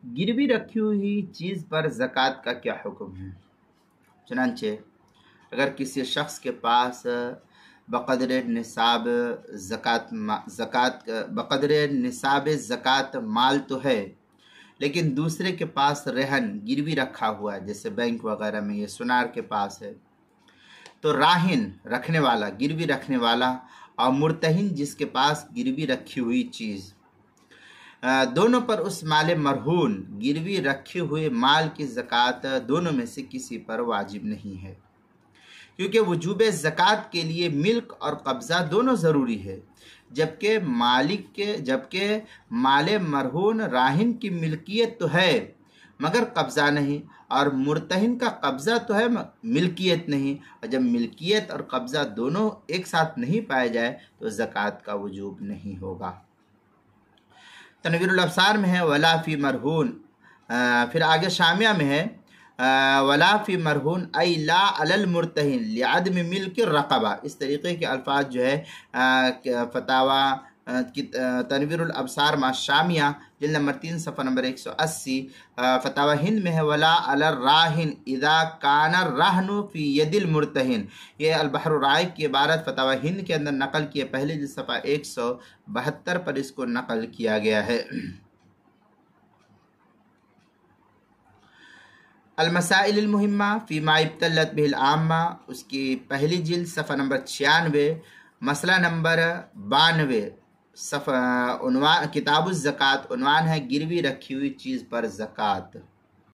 गिरवी रखी हुई चीज़ पर ज़कात का क्या हुक्म है। चुनांचे अगर किसी शख्स के पास बक़द्र निसाब ज़कात माल तो है, लेकिन दूसरे के पास रहन गिरवी रखा हुआ है, जैसे बैंक वगैरह में, ये सुनार के पास है, तो राहिन रखने वाला, गिरवी रखने वाला, और मुर्तहिन जिसके पास गिरवी रखी हुई चीज़, दोनों पर उस माल मरहून गिरवी रखे हुए माल की ज़कात दोनों में से किसी पर वाजिब नहीं है, क्योंकि वजूब ज़कात के लिए मिल्क और कब्ज़ा दोनों ज़रूरी है, जबकि माल मरहून राहिन की मिल्कियत तो है मगर कब्ज़ा नहीं, और मुर्तहिन का कब्ज़ा तो है मिल्कियत नहीं, और जब मिल्कियत और कब्ज़ा दोनों एक साथ नहीं पाए जाए तो ज़कात का वजूब नहीं होगा। तनवीरुल अब्सार में है वला फ़ी मरहून, फिर आगे शामिया में है वला फ़ी मरहून ऐ ला अलल मुर्तहिन लिअदम मिल्क रक़बा। इस तरीक़े के अल्फाज जो है फतावा तनवीरुल अब्सार मा शामिया जिल्द नंबर 3 सफ़ा नंबर 180, फतावा हिंद में है वला अलर राहिन इदा काना रहनु फ़ी यदिल मुर्तहिन। ये अलबहर राइक की इबारत फतावा हिंद के अंदर नकल किए, पहले जिस सफ़ा 172 पर इसको नकल किया गया है। अलमसाइल मुहिम्मा फ़ीमा इब्तलत बिल आम्मा, उसकी पहली जिल्द सफ़ा नंबर 96, मसला नंबर 92, सफ़ा उन्वान किताबुज़ ज़कात, उन्वान है गिरवी रखी हुई चीज़ पर ज़कात।